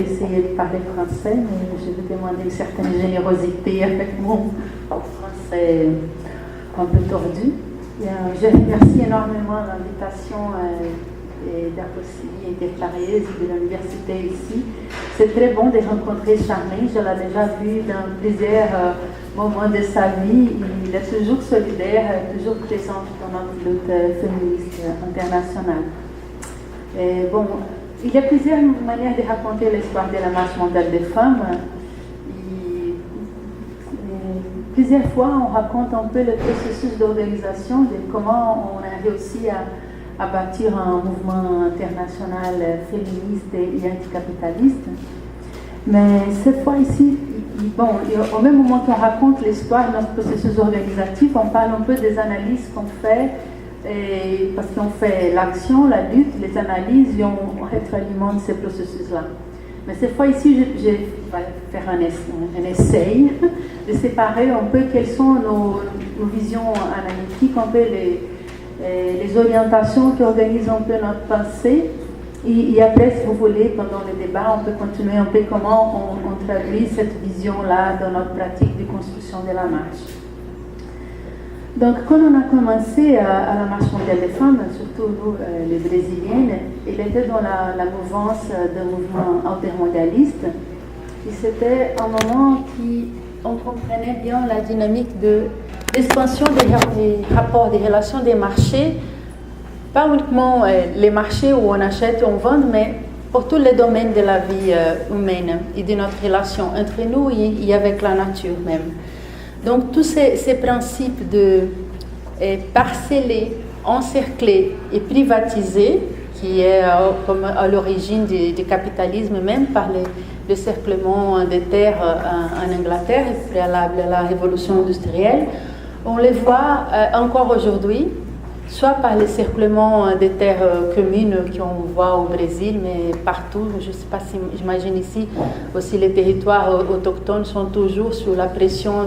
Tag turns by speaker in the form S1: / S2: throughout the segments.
S1: essayer de parler français, mais je vais demander une certaine générosité avec mon français un peu tordu. Je remercie énormément l'invitation d'Apostoli Intercariez de l'université ici. C'est très bon de rencontrer Charmaine. Je l'ai déjà vu dans plusieurs moments de sa vie. Il est toujours solidaire, toujours présent dans notre lutte féministe internationale. Et bon, il y a plusieurs manières de raconter l'histoire de la marche mondiale des femmes. Plusieurs fois, on raconte un peu le processus d'organisation, de comment on a réussi à bâtir un mouvement international féministe et anticapitaliste. Mais cette fois ici, bon, au même moment qu'on raconte l'histoire de notre processus organisatif, on parle un peu des analyses qu'on fait, parce qu'on fait l'action, la lutte, les analyses, et on rétroalimente ces processus-là. Mais cette fois ici, je vais faire un essai de séparer un peu quelles sont nos visions analytiques, un peu les orientations qui organisent un peu notre pensée. Et après, si vous voulez, pendant le débat, on peut continuer un peu comment on traduit cette vision-là dans notre pratique de construction de la marche. Donc, quand on a commencé à la Marche mondiale des femmes, surtout nous, les Brésiliennes, il était dans la mouvance d'un mouvement altermondialiste. Et c'était un moment qui on comprenait bien la dynamique de l'expansion des rapports, des relations des marchés, pas uniquement les marchés où on achète et on vend, mais pour tous les domaines de la vie humaine et de notre relation entre nous et avec la nature même. Donc tous ces principes de parceller, encercler et privatiser, qui est comme à l'origine du capitalisme même par le cerclement des terres en Angleterre, préalable à la révolution industrielle, on les voit encore aujourd'hui, soit par le cerclement des terres communes qu'on voit au Brésil, mais partout. Je ne sais pas si j'imagine ici aussi les territoires autochtones sont toujours sous la pression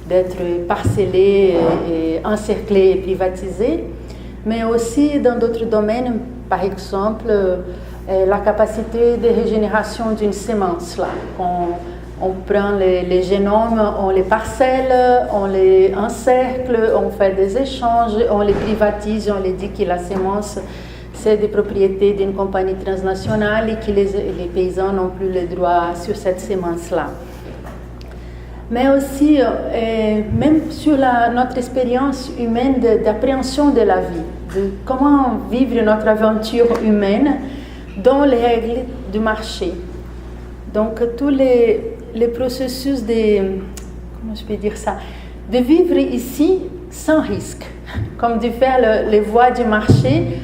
S1: d'être parcellés, et encerclés et privatisés, mais aussi dans d'autres domaines, par exemple la capacité de régénération d'une semence. Là, on prend les génomes, on les parcelle, on les encercle, on fait des échanges, on les privatise, on les dit que la semence, c'est des propriétés d'une compagnie transnationale et que les paysans n'ont plus le droit sur cette semence-là. Mais aussi, même sur notre expérience humaine d'appréhension de la vie, de comment vivre notre aventure humaine dans les règles du marché. Donc, tous les processus comment je peux dire ça, de vivre ici sans risque, comme de faire les voies du marché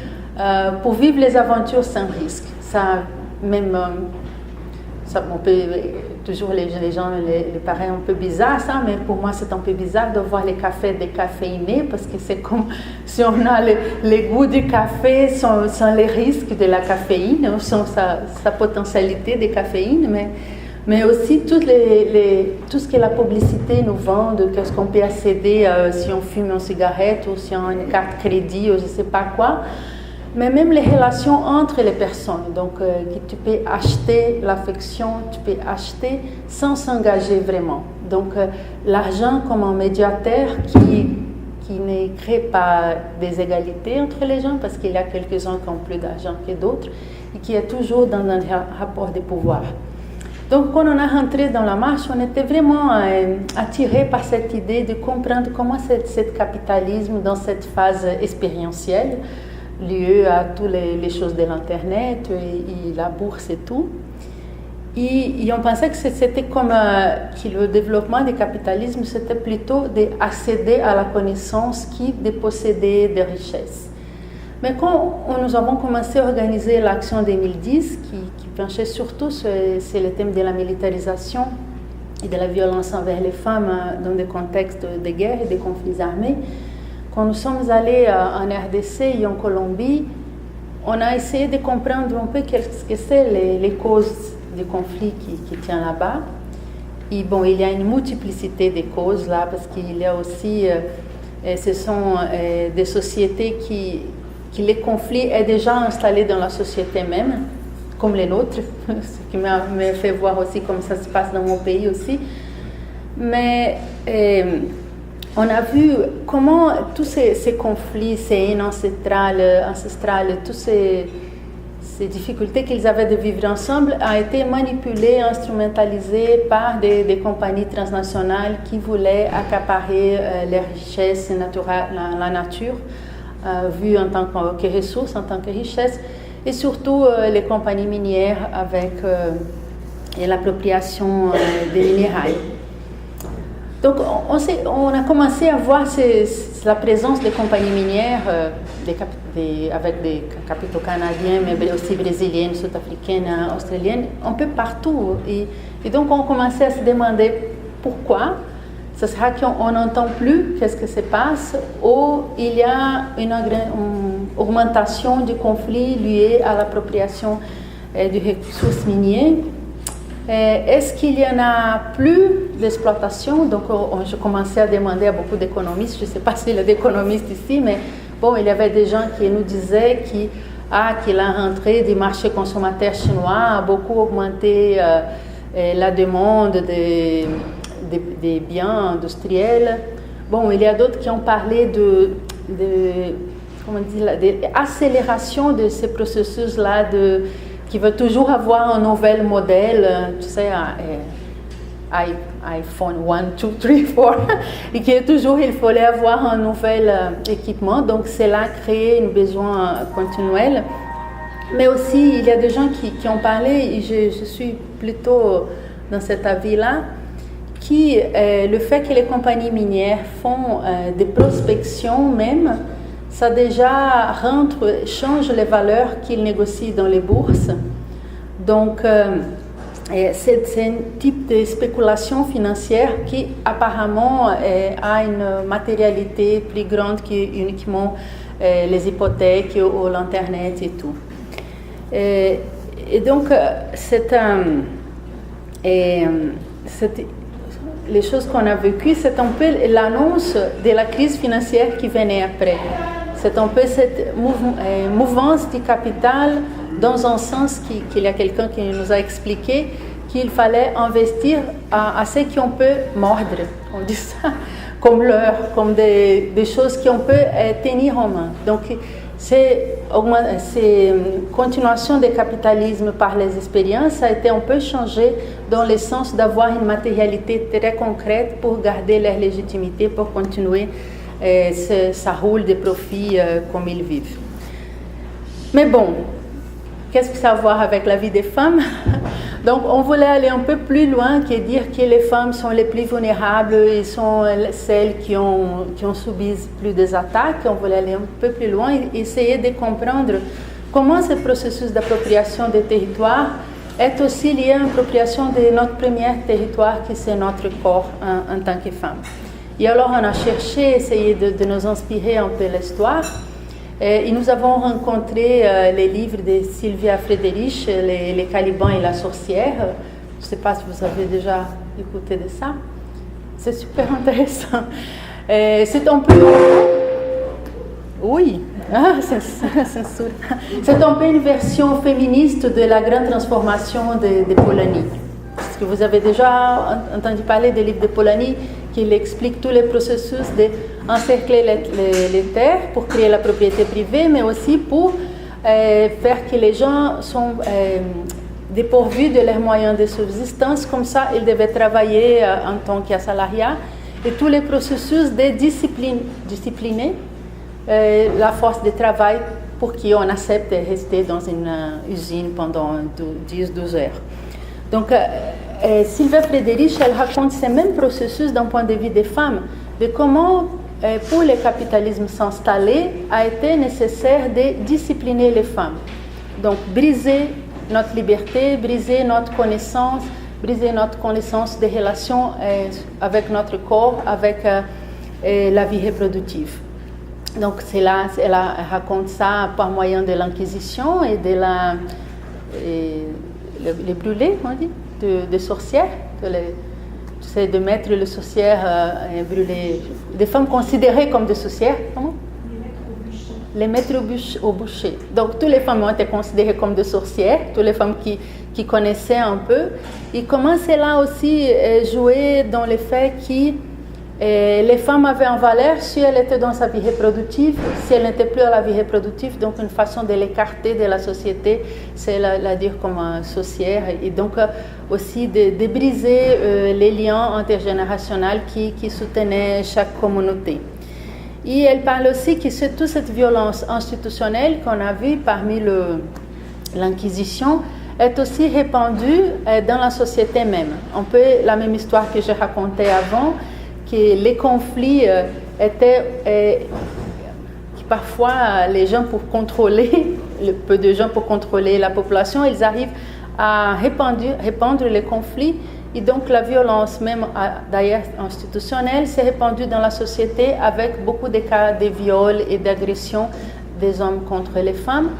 S1: pour vivre les aventures sans risque. Ça, même, ça, on peut, toujours les gens les paraît un peu bizarre ça, mais pour moi c'est un peu bizarre de voir les cafés décaféinés, parce que c'est comme si on a les goûts du café sans les risques de la caféine, sans sa potentialité de caféine, mais aussi tout ce que la publicité nous vend, de qu'est-ce qu'on peut accéder si on fume une cigarette ou si on a une carte crédit ou je ne sais pas quoi. Mais même les relations entre les personnes, donc que tu peux acheter l'affection, tu peux acheter sans s'engager vraiment. Donc l'argent comme un médiateur qui ne crée pas des égalités entre les gens, parce qu'il y a quelques-uns qui ont plus d'argent que d'autres, et qui est toujours dans un rapport de pouvoir. Donc quand on a rentré dans la marche, on était vraiment attiré par cette idée de comprendre comment ce capitalisme, dans cette phase expérientielle, lié à toutes les choses de l'Internet et la bourse et tout. Et on pensait que c'était comme que le développement du capitalisme, c'était plutôt d'accéder à la connaissance que de posséder des richesses. Mais quand nous avons commencé à organiser l'action 2010, qui penchait surtout sur le thème de la militarisation et de la violence envers les femmes dans des contextes de guerre et de conflits armés, quand nous sommes allés en RDC et en Colombie, on a essayé de comprendre un peu qu'est-ce que c'est les causes des conflits qui tiennent là-bas. Et bon, il y a une multiplicité de causes là, parce qu'il y a aussi, ce sont des sociétés qui les conflits est déjà installés dans la société même. comme les nôtres, ce qui m'a fait voir aussi comme ça se passe dans mon pays aussi. Mais on a vu comment tous ces conflits, ces haines ancestrales, toutes ces difficultés qu'ils avaient de vivre ensemble a été manipulées, instrumentalisées par des compagnies transnationales qui voulaient accaparer les richesses naturelles, la nature, vue en tant que ressource, en tant que richesse, et surtout les compagnies minières avec l'appropriation des minéraux. Donc on a commencé à voir la présence des compagnies minières avec des capitaux canadiens, mais aussi brésiliennes, sud-africaines, australiennes, un peu partout. Et donc on commençait à se demander pourquoi. Ce sera qu'on n'entend plus qu'est-ce que se passe, ou il y a une augmentation du conflit lié à l'appropriation des ressources minières. Est-ce qu'il y en a plus d'exploitation? Donc, je commençais à demander à beaucoup d'économistes, je ne sais pas s'il y a d'économistes ici, mais bon, il y avait des gens qui nous disaient que la rentrée du marché consommateur chinois a beaucoup augmenté la demande des biens industriels. Bon, il y a d'autres qui ont parlé de accélération de ces processus-là qui veut toujours avoir un nouvel modèle, tu sais, iPhone 1, 2, 3, 4, et qui est toujours, il fallait avoir un nouvel équipement. Donc, cela crée un besoin continuel. Mais aussi, il y a des gens qui ont parlé, et je suis plutôt dans cet avis-là, le fait que les compagnies minières font des prospections même, ça déjà change les valeurs qu'ils négocient dans les bourses. Donc, c'est un type de spéculation financière qui apparemment a une matérialité plus grande que uniquement les hypothèques ou l'Internet et tout. Et donc, les choses qu'on a vécues, c'est un peu l'annonce de la crise financière qui venait après. C'est un peu cette mouvance du capital dans un sens qu'il y a quelqu'un qui nous a expliqué qu'il fallait investir à ce qu'on peut mordre, on dit ça, comme l'heure, comme des choses qu'on peut tenir en main. Donc, c'est continuation du capitalisme par les expériences a été un peu changé dans le sens d'avoir une matérialité très concrète pour garder leur légitimité, pour continuer ça roule des profits comme ils vivent. Mais bon, qu'est-ce que ça a à voir avec la vie des femmes? Donc, on voulait aller un peu plus loin que dire que les femmes sont les plus vulnérables et sont celles qui ont subi plus des attaques. On voulait aller un peu plus loin et essayer de comprendre comment ce processus d'appropriation des territoires est aussi lié à l'appropriation de notre premier territoire, qui c'est notre corps en tant que femme. Et alors, on a cherché, essayé de nous inspirer un peu l'histoire. Et nous avons rencontré les livres de Sylvia Frédérich, les Caliban et la sorcière. Je ne sais pas si vous avez déjà écouté de ça. C'est super intéressant. C'est un peu... Oui, c'est un peu une version féministe de la grande transformation de Polanyi. Est-ce que vous avez déjà entendu parler des livres de Polanyi qui explique tous les processus d'encercler les terres pour créer la propriété privée, mais aussi pour faire que les gens sont dépourvus de leurs moyens de subsistance. Comme ça, ils devaient travailler en tant qu'assalariat. Et tous les processus de discipliner la force de travail pour qu'on accepte de rester dans une usine pendant 10-12 heures. Donc, Sylvia Frédérich, elle raconte ces mêmes processus d'un point de vue des femmes, de comment, pour le capitalisme s'installer, a été nécessaire de discipliner les femmes. Donc, briser notre liberté, briser notre connaissance des relations avec notre corps, avec la vie reproductive. Donc, elle raconte ça par moyen de l'Inquisition et de les brûler, on dit, de sorcières, de mettre les sorcières brûlées, des femmes considérées comme des sorcières, comment? les mettre au bûcher. Donc, toutes les femmes ont été considérées comme des sorcières, toutes les femmes qui connaissaient un peu. Et comment cela aussi jouait dans le fait que les femmes avaient une valeur si elles étaient dans sa vie reproductive, si elles n'étaient plus à la vie reproductive, donc une façon de l'écarter de la société, c'est la dire comme sorcière, et donc aussi de briser les liens intergénérationnels qui soutenaient chaque communauté. Et elle parle aussi que toute cette violence institutionnelle qu'on a vue parmi l'Inquisition est aussi répandue dans la société même. Un peu la même histoire que j'ai racontée avant, que les conflits étaient, que parfois les gens pour contrôler, le peu de gens pour contrôler la population, ils arrivent à répandre les conflits. Et donc la violence, même d'ailleurs institutionnelle, s'est répandue dans la société avec beaucoup de cas de viols et d'agressions des hommes contre les femmes,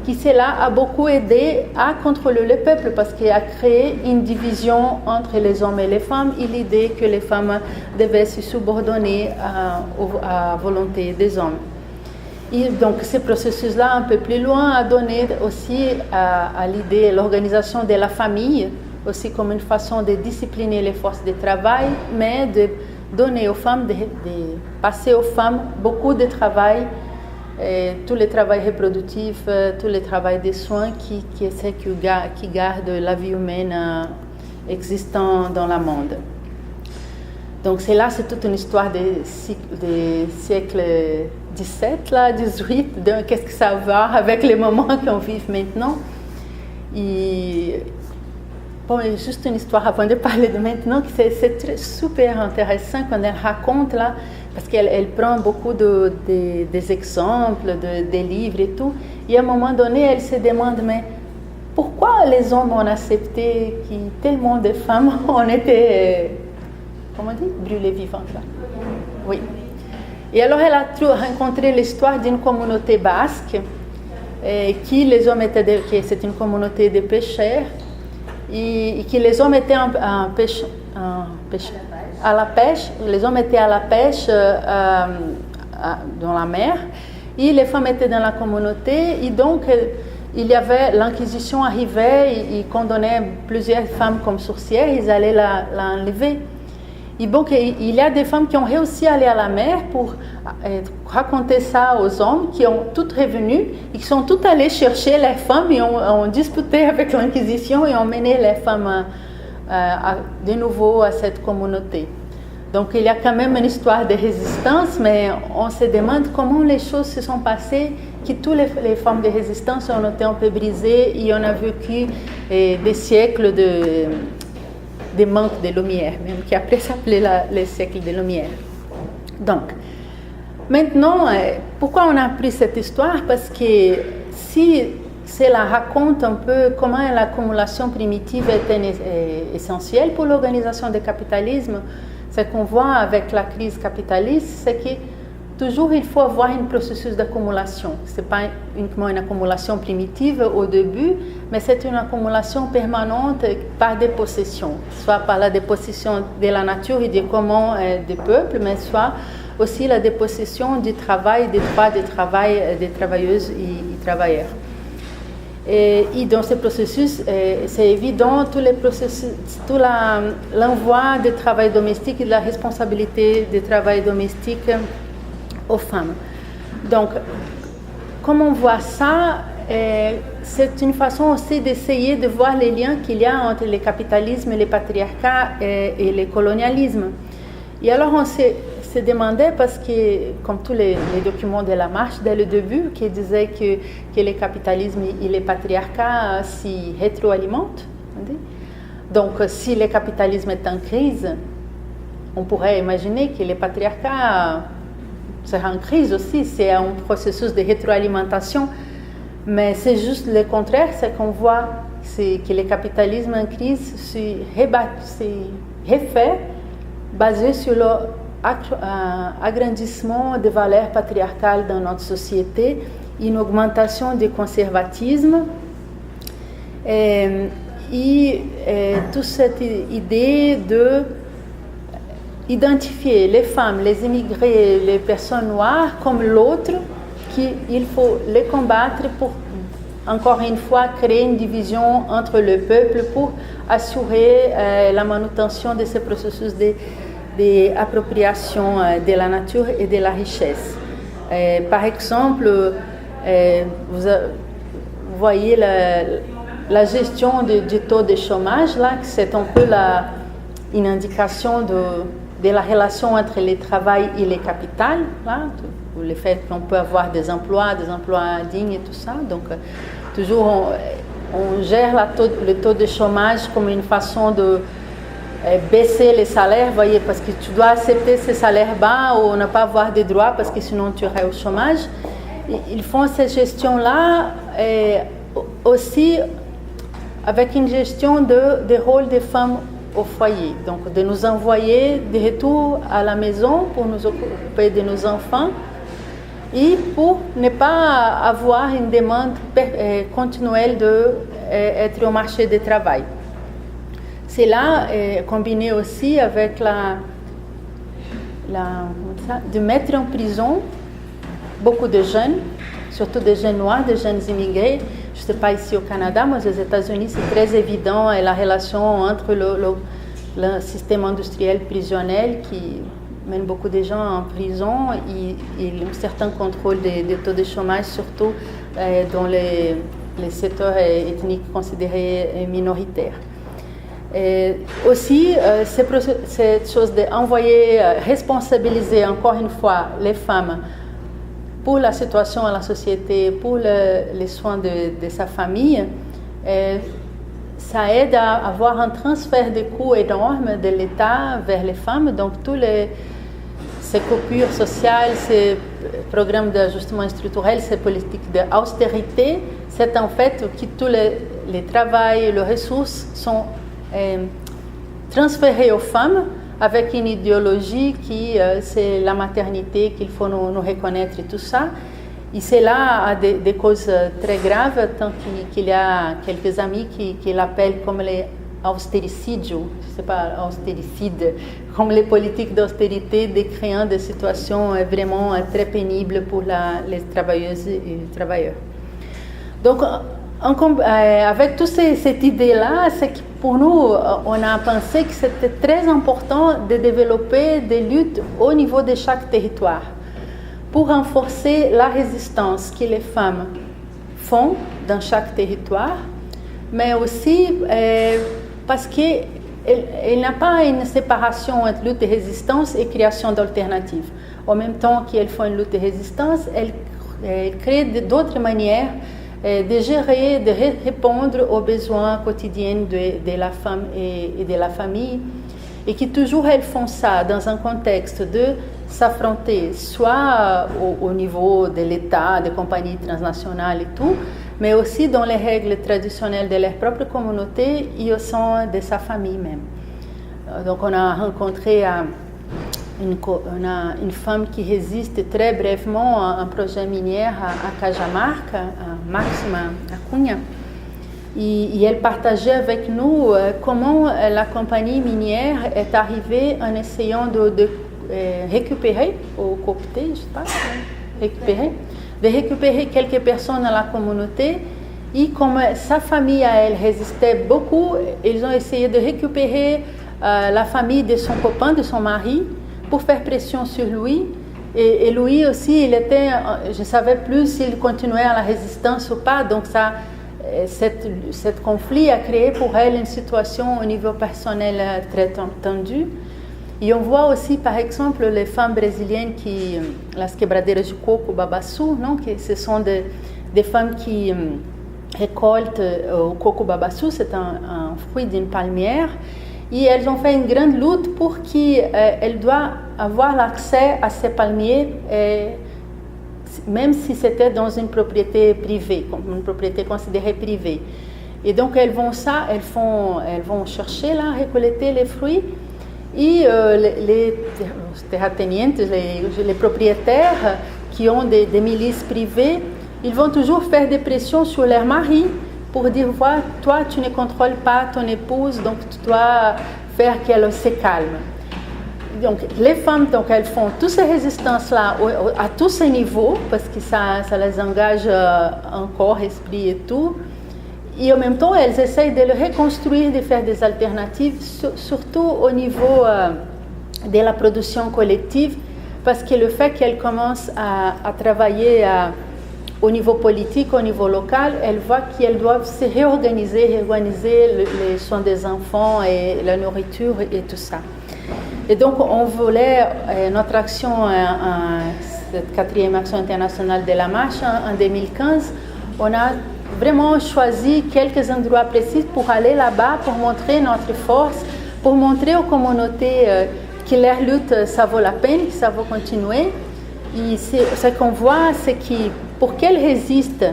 S1: qui cela a beaucoup aidé à contrôler le peuple parce qu'il a créé une division entre les hommes et les femmes et l'idée que les femmes devaient se subordonner à la volonté des hommes. Et donc ce processus-là, un peu plus loin, a donné aussi à l'idée, l'organisation de la famille, aussi comme une façon de discipliner les forces de travail, mais de donner aux femmes, de passer aux femmes beaucoup de travail, tout le travail reproductif, tout le travail des soins qui garde la vie humaine existant dans le monde. Donc c'est toute une histoire des siècles 17, là, 18, de qu'est-ce que ça a à voir avec les moments qu'on vit maintenant. Et bon, juste une histoire avant de parler de maintenant, que c'est super intéressant quand elle raconte là, parce qu'elle prend beaucoup des exemples, des livres et tout. Et à un moment donné, elle se demande, mais pourquoi les hommes ont accepté que tellement de femmes ont été, comment on dit, brûlées vivantes là? Oui. Et alors elle a rencontré l'histoire d'une communauté basque, qui les hommes étaient, que c'est une communauté de pêcheurs, et que les hommes étaient à la pêche, les hommes étaient à la pêche dans la mer, et les femmes étaient dans la communauté, et donc il y avait, l'Inquisition arrivait, et condamnait plusieurs femmes comme sorcières, ils allaient l'enlever. Et donc il y a des femmes qui ont réussi à aller à la mer pour raconter ça aux hommes, qui ont toutes revenues, et qui sont toutes allées chercher les femmes et ont disputé avec l'Inquisition et ont mené les femmes de nouveau à cette communauté. Donc il y a quand même une histoire de résistance, mais on se demande comment les choses se sont passées, que toutes les formes de résistance ont été un peu brisées et on a vécu des siècles de manque de lumière, même qui après s'appelait les siècles de lumière. Donc, maintenant, pourquoi on a pris cette histoire? Parce que si cela raconte un peu comment l'accumulation primitive était essentielle pour l'organisation du capitalisme, ce qu'on voit avec la crise capitaliste, c'est que toujours il faut avoir un processus d'accumulation. Ce n'est pas uniquement une accumulation primitive au début, mais c'est une accumulation permanente par des possessions, soit par la dépossession de la nature et des communs des peuples, mais soit aussi la dépossession du travail, des droits de travail des travailleuses et travailleurs. Et dans ce processus, c'est évident, tout l'envoi du travail domestique et de la responsabilité du travail domestique aux femmes. Donc, comme on voit ça, c'est une façon aussi d'essayer de voir les liens qu'il y a entre le capitalisme, le patriarcat et le colonialisme. Et alors on se demandait, parce que comme tous les documents de la marche dès le début, qui disaient que le capitalisme et le patriarcat s'y rétroalimentent. Donc si le capitalisme est en crise, on pourrait imaginer que le patriarcat sera en crise aussi, c'est un processus de rétroalimentation, mais c'est juste le contraire, c'est qu'on voit que le capitalisme en crise se refait basé sur l'agrandissement des valeurs patriarcales dans notre société, une augmentation du conservatisme et toute cette idée de identifier les femmes, les immigrés, les personnes noires comme l'autre, qu'il faut les combattre pour, encore une fois, créer une division entre le peuple pour assurer la manutention de ce processus d'appropriation de la nature et de la richesse. Par exemple, vous voyez la gestion du taux de chômage, là, c'est un peu une indication de la relation entre le travail et le capital, là, le fait qu'on peut avoir des emplois dignes et tout ça. Donc, toujours, on gère le taux de chômage comme une façon de baisser les salaires, voyez, parce que tu dois accepter ces salaires bas ou ne pas avoir de droits parce que sinon tu irais au chômage. Ils font cette gestion-là aussi avec une gestion des rôles des femmes au foyer, donc de nous envoyer de retour à la maison pour nous occuper de nos enfants et pour ne pas avoir une demande continuelle d'être au marché du travail. C'est là, combiné aussi avec de mettre en prison beaucoup de jeunes, surtout des jeunes noirs, des jeunes immigrés. Je ne sais pas ici au Canada, mais aux États-Unis, c'est très évident la relation entre le système industriel prisionnel qui mène beaucoup de gens en prison et un certain contrôle des taux de chômage, surtout dans les secteurs ethniques considérés minoritaires. Et aussi, cette chose d'envoyer, responsabiliser encore une fois les femmes pour la situation à la société, pour les soins de sa famille, ça aide à avoir un transfert de coûts énorme de l'État vers les femmes. Donc, ces coupures sociales, ces programmes d'ajustement structurel, ces politiques d'austérité, c'est en fait que tous les travail, les ressources sont transférées aux femmes avec une idéologie qui c'est la maternité qu'il faut nous reconnaître et tout ça. Et c'est là des causes très graves, tant qu'il y a quelques amis qui l'appellent comme les austéricides, je ne sais pas, austéricides, comme les politiques d'austérité décriant des situations vraiment très pénibles pour les travailleuses et les travailleurs. Donc, avec toute cette idée-là, c'est que pour nous, on a pensé que c'était très important de développer des luttes au niveau de chaque territoire pour renforcer la résistance que les femmes font dans chaque territoire, mais aussi parce qu'il n'y a pas une séparation entre lutte de résistance et création d'alternatives. En même temps qu'elles font une lutte de résistance, elles créent d'autres manières de gérer, de répondre aux besoins quotidiens de la femme et de la famille, et qui toujours elles font ça dans un contexte de s'affronter, soit au niveau de l'État, des compagnies transnationales et tout, mais aussi dans les règles traditionnelles de leur propre communauté et au sein de sa famille même. Donc on a rencontré une femme qui résiste très brièvement à un projet minier à Cajamarca, à Máxima Acunha, et elle partageait avec nous comment la compagnie minière est arrivée en essayant de récupérer, ou coopter, je ne sais pas, de récupérer quelques personnes dans la communauté, et comme sa famille à elle résistait beaucoup, ils ont essayé de récupérer la famille de son copain, de son mari, pour faire pression sur lui. Et lui aussi, je ne savais plus s'il continuait à la résistance ou pas. Donc, cet conflit a créé pour elle une situation au niveau personnel très tendue. Et on voit aussi, par exemple, les femmes brésiliennes las quebradeiras de coco babaçu, non? Que ce sont des femmes qui récoltent le coco babaçu, c'est un fruit d'une palmière. Et elles ont fait une grande lutte pour qu'elles doivent avoir l'accès à ces palmiers, même si c'était dans une propriété privée, une propriété considérée privée. Et donc elles vont chercher là, récolter les fruits, et les terratenientes, les propriétaires qui ont des milices privées, ils vont toujours faire des pressions sur leurs maris pour dire, voilà, toi, tu ne contrôles pas ton épouse, donc tu dois faire qu'elle se calme. Donc, les femmes, donc, elles font toutes ces résistances-là à tous ces niveaux, parce que ça les engage en corps, esprit et tout. Et en même temps, elles essayent de le reconstruire, de faire des alternatives, surtout au niveau de la production collective, parce que le fait qu'elles commencent à travailler au niveau politique, au niveau local, elles voient qu'elles doivent se réorganiser les soins des enfants et la nourriture et tout ça. Et donc, on voulait, notre action, cette 4e action internationale de la marche en 2015, on a vraiment choisi quelques endroits précis pour aller là-bas, pour montrer notre force, pour montrer aux communautés que leur lutte, ça vaut la peine, que ça vaut continuer. Et ce qu'on voit, c'est que pour qu'elles résistent,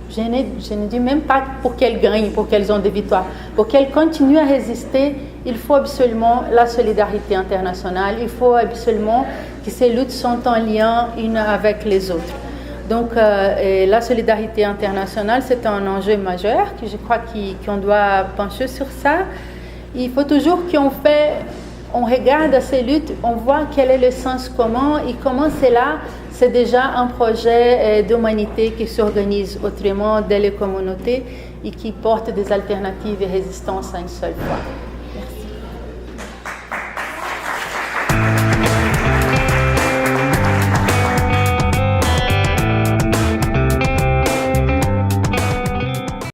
S1: je ne dis même pas pour qu'elles gagnent, pour qu'elles ont des victoires, pour qu'elles continuent à résister, il faut absolument la solidarité internationale, il faut absolument que ces luttes sont en lien une avec les autres. Donc la solidarité internationale, c'est un enjeu majeur, que je crois qu'on doit pencher sur ça. Il faut toujours on regarde ces luttes, on voit quel est le sens commun et comment c'est déjà un projet d'humanité qui s'organise autrement dans les communautés et qui porte des alternatives et résistance à une seule fois.